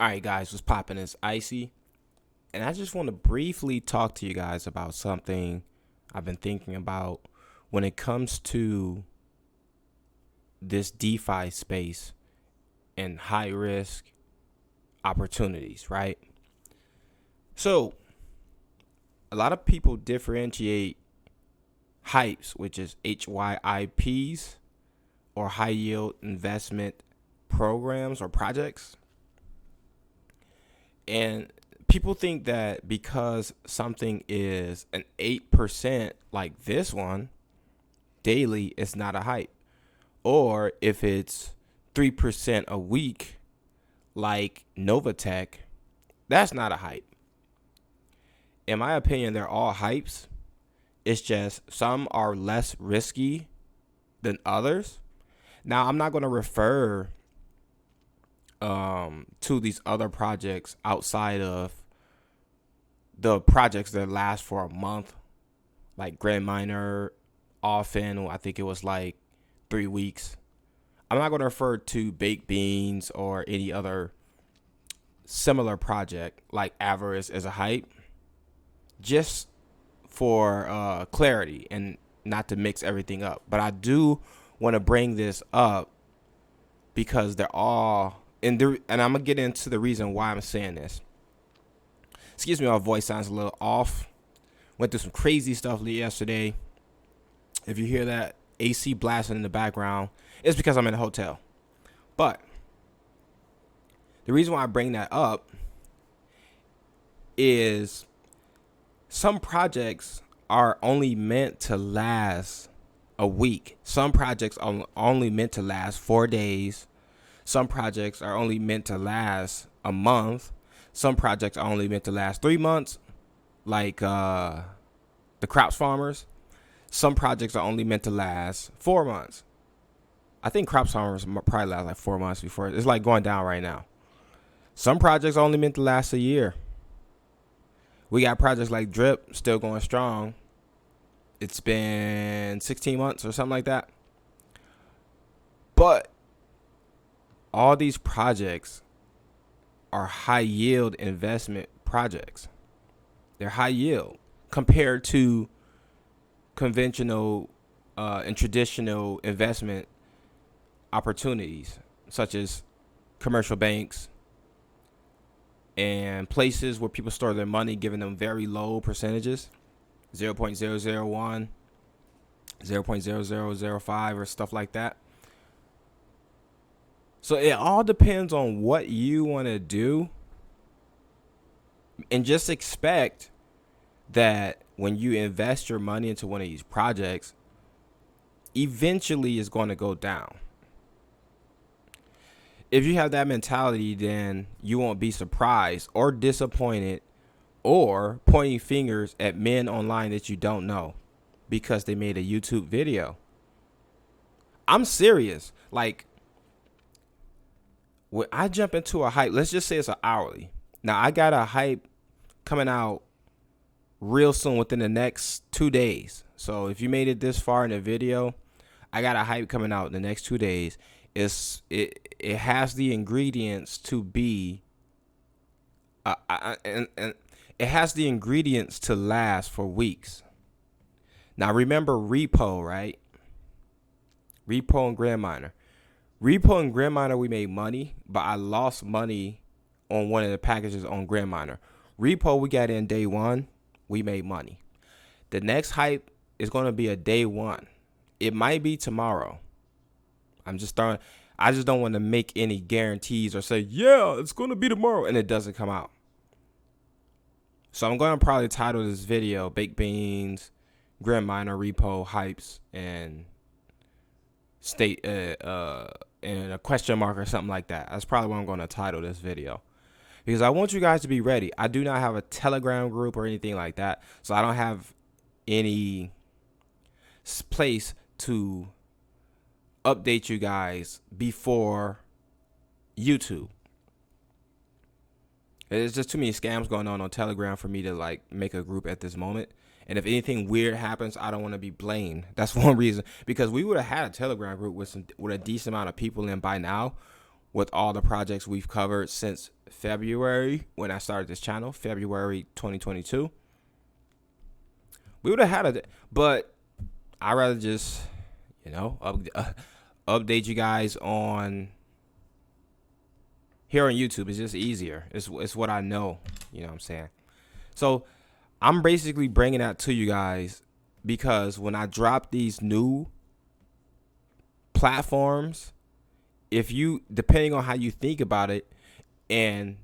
All right, guys, what's poppin'? It's Icy, and I just want to briefly talk to you guys about something I've been thinking about when it comes to this DeFi space and high risk opportunities, right? So, a lot of people differentiate HYPEs, which is HYIPs, or high yield investment programs or projects. And people think that because something is an 8% like this one daily, it's not a hype. Or if it's 3% a week like Novatech, that's not a hype. In my opinion, they're all hypes. It's just some are less risky than others. Now, I'm not going to refer to these other projects outside of the projects that last for a month, like Greminer, often I think it was like 3 weeks. I'm not going to refer to baked beans or any other similar project like Avarice as a hype, just for clarity and not to mix everything up. But I do want to bring this up because they're all and I'm gonna get into the reason why I'm saying this. Excuse me, my voice sounds a little off. Went through some crazy stuff yesterday. If you hear that AC blasting in the background, it's because I'm in a hotel. But the reason why I bring that up is some projects are only meant to last a week. Some projects are only meant to last 4 days. Some projects are only meant to last a month. Some projects are only meant to last 3 months, like the crops farmers. Some projects are only meant to last 4 months. I think crops farmers probably last like 4 months before. It's like going down right now. Some projects are only meant to last a year. We got projects like Drip still going strong. It's been 16 months or something like that. But all these projects are high yield investment projects. They're high yield compared to conventional and traditional investment opportunities, such as commercial banks and places where people store their money, giving them very low percentages, 0.001, 0.0005 or stuff like that. So it all depends on what you want to do, and just expect that when you invest your money into one of these projects, eventually it's going to go down. If you have that mentality, then you won't be surprised or disappointed or pointing fingers at men online that you don't know because they made a YouTube video. I'm serious. Like, when I jump into a hype, let's just say it's an hourly. Now, I got a hype coming out real soon within the next 2 days. So if you made it this far in the video, I got a hype coming out in the next 2 days. It has the ingredients to be and it has the ingredients to last for weeks. Now remember Repowe, right? Repowe and Greminer. Repowe and Greminer, we made money, but I lost money on one of the packages on Greminer. Repowe, we got in day one, we made money. The next hype is going to be a day one. It might be tomorrow. I just don't want to make any guarantees or say, yeah, it's going to be tomorrow, and it doesn't come out. So I'm going to probably title this video Baked Beans, Greminer, Repowe, Hypes, and state and a question mark or something like that. That's probably what I'm going to title this video, because I want you guys to be ready. I do not have a Telegram group or anything like that, so I don't have any place to update you guys before YouTube. There's just too many scams going on Telegram for me to like make a group at this moment. And if anything weird happens, I don't want to be blamed. That's one reason. Because we would have had a Telegram group with a decent amount of people in by now. with all the projects we've covered since February when I started this channel, February 2022. We would have had it, but I'd rather just, update you guys on here on YouTube. It's just easier. It's what I know. You know what I'm saying? So I'm basically bringing that to you guys because when I drop these new platforms, depending on how you think about it and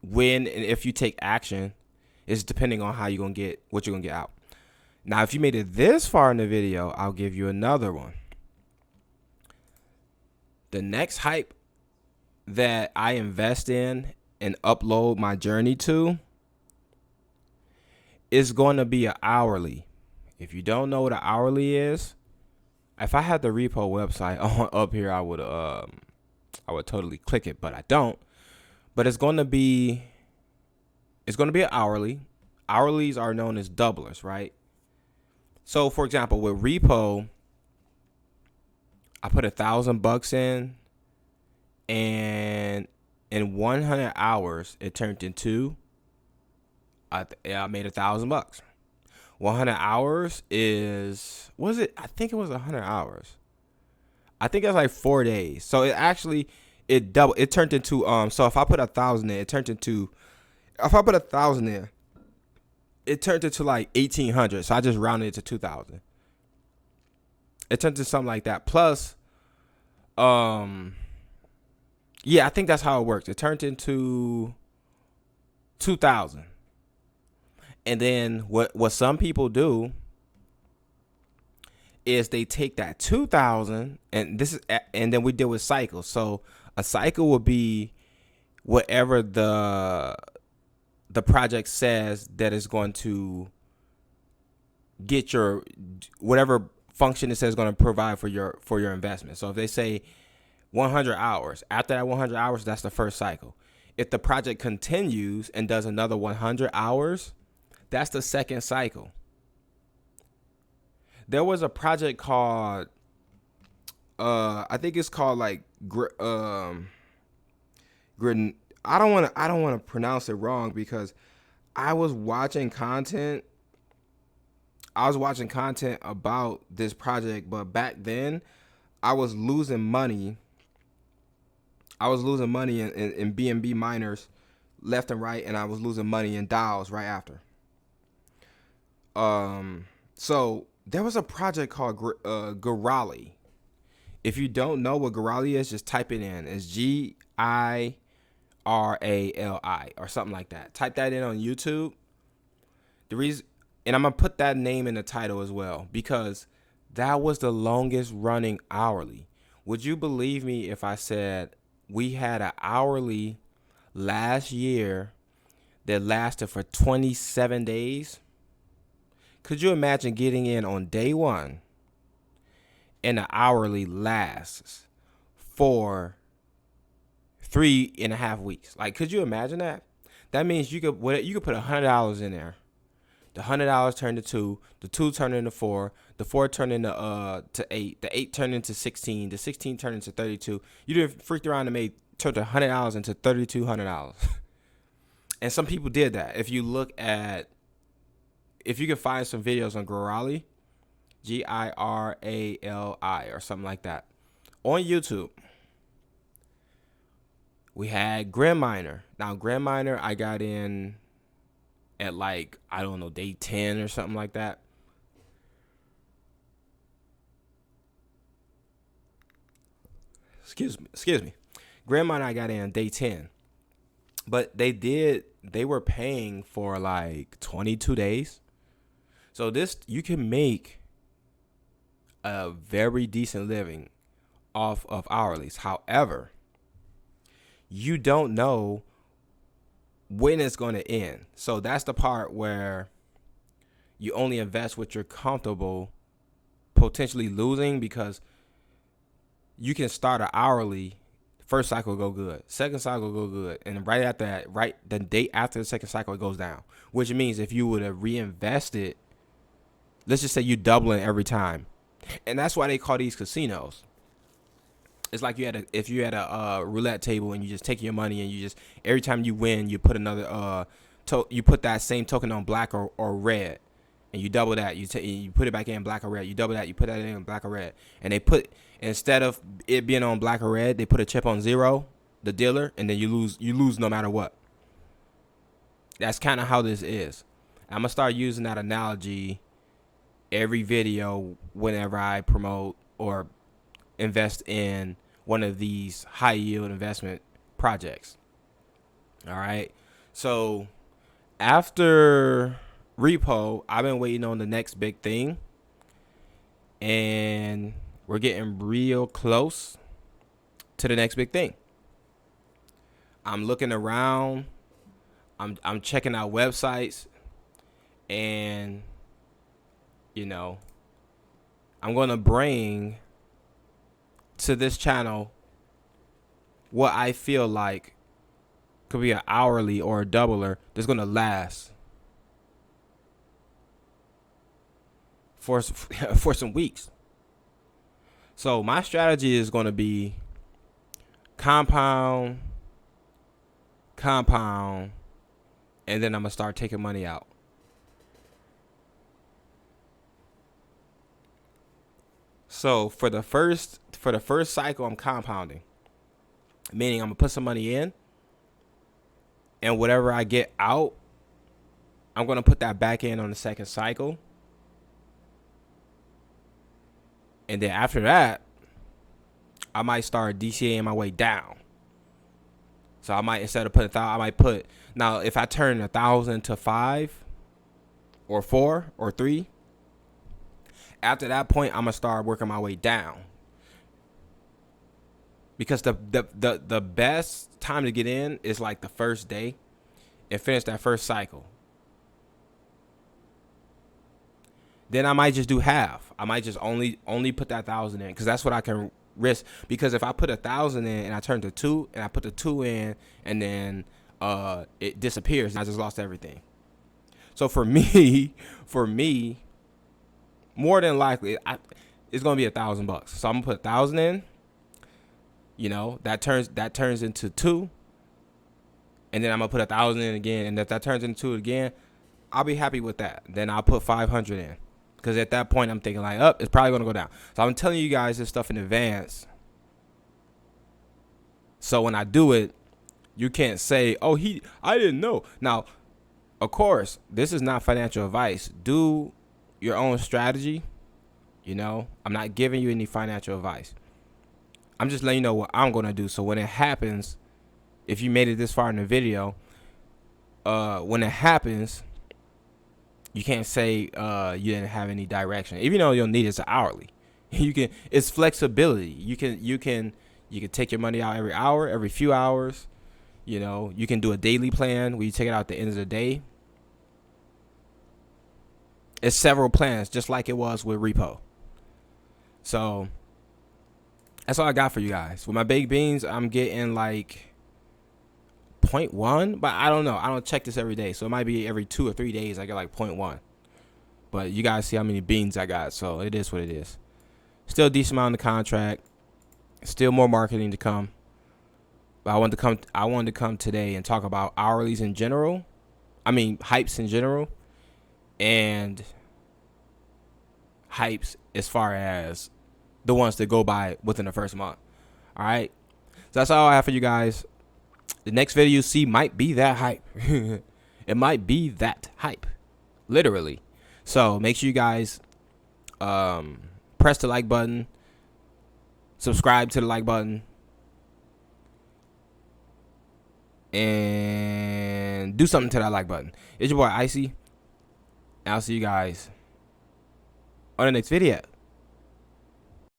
when and if you take action, is depending on how you're going to get what you're going to get out. Now, if you made it this far in the video, I'll give you another one. The next hype that I invest in and upload my journey to is going to be an hourly. If you don't know what an hourly is, if I had the repo website on up here, I would totally click it, but I don't. But it's going to be an hourly. Hourlies are known as doublers, right? So, for example, with repo, I put $1,000 in, and in 100 hours, it turned into I made $1,000. 100 hours is, was it? I think it was 100 hours. I think that's like 4 days. So it doubled. It turned into So if I put 1,000 in, it turned into. If I put 1,000 in, it turned into like 1,800. So I just rounded it to 2,000. It turned into something like that. Plus, yeah, I think that's how it works. It turned into 2,000. And then what some people do is they take that 2,000 and then we deal with cycles. So a cycle would be whatever the project says that is going to get your whatever function it says is going to provide for your investment. So if they say 100 hours, after that 100 hours, that's the first cycle. If the project continues and does another 100 hours, that's the second cycle. There was a project called, I think it's called like, I don't want to pronounce it wrong because I was watching content about this project, but back then I was losing money. I was losing money in BNB miners left and right, and I was losing money in DAOs right after. So there was a project called Girali. If you don't know what Girali is, just type it in. It's GIRALI or something like that. Type that in on YouTube. And I'm gonna put that name in the title as well because that was the longest running hourly. Would you believe me if I said we had an hourly last year that lasted for 27 days? Could you imagine getting in on day one and the hourly lasts for 3.5 weeks? Like, could you imagine that? That means you could put $100 in there. The $100 turned to 2, the 2 turned into 4, the 4 turned into to 8, the 8 turned into 16, the 16 turned into 32. You did freaked around and turned $100 into $3,200. And some people did that. If you can find some videos on Girali, GIRALI or something like that on YouTube. We had Greminer. Now Greminer, I got in at like, I don't know, day 10 or something like that. Excuse me. Greminer, I got in day 10. But they were paying for like 22 days. So you can make a very decent living off of hourlies. However, you don't know when it's going to end. So that's the part where you only invest what you're comfortable potentially losing, because you can start an hourly, first cycle go good, second cycle go good, and right after that, the day after the second cycle, it goes down. Which means if you would have reinvested, let's just say you doubling every time. And that's why they call these casinos. It's like if you had a roulette table and you just take your money and you just every time you win you put another you put that same token on black or red, and you double that. You put it back in black or red. You double that. You put that in black or red. And they put, instead of it being on black or red, they put a chip on zero, the dealer, and then you lose. You lose no matter what. That's kind of how this is. I'm gonna start using that analogy every video whenever I promote or invest in one of these high yield investment projects. All right. So after Repowe, I've been waiting on the next big thing, and we're getting real close to the next big thing. I'm looking around. I'm checking out websites, and you know, I'm going to bring to this channel what I feel like could be an hourly or a doubler that's going to last for some weeks. So my strategy is going to be compound, and then I'm going to start taking money out. So for the first cycle, I'm compounding, meaning I'm gonna put some money in, and whatever I get out, I'm gonna put that back in on the second cycle, and then after that, I might start DCAing my way down. So I might, instead of putting 1,000, I might put, now if I turn 1,000 to 5 or 4 or 3. After that point, I'm gonna start working my way down, because the best time to get in is like the first day and finish that first cycle. Then I might just do half. I might just only put that 1,000 in, because that's what I can risk. Because if I put 1,000 in and I turn to 2 and I put the 2 in and then it disappears, I just lost everything. So for me. More than likely, it's gonna be $1,000. So I'm gonna put 1,000 in. You know, that turns into 2, and then I'm gonna put 1,000 in again, and if that turns into 2 again, I'll be happy with that. Then I'll put 500 in, because at that point I'm thinking like, it's probably gonna go down. So I'm telling you guys this stuff in advance, so when I do it, you can't say, I didn't know. Now, of course, this is not financial advice. Do your own strategy. You know, I'm not giving you any financial advice. I'm just letting you know what I'm going to do. So when it happens, if you made it this far in the video, when it happens, you can't say you didn't have any direction. Even though you'll need it's hourly. It's flexibility. You can take your money out every hour, every few hours. You know, you can do a daily plan where you take it out at the end of the day. It's several plans, just like it was with Repowe. So that's all I got for you guys. With my baked beans, I'm getting like 0.1, but I don't know. I don't check this every day, so it might be every 2 or 3 days I get like 0.1. But you guys see how many beans I got, so it is what it is. Still a decent amount in the contract. Still more marketing to come. But I wanted to come today and talk about hourlies in general. I mean, hypes in general. And hypes as far as the ones that go by within the first month. All right. So that's all I have for you guys. The next video you see might be that hype. It might be that hype. Literally. So make sure you guys press the like button. Subscribe to the like button. And do something to that like button. It's your boy Icy. I'll see you guys on the next video.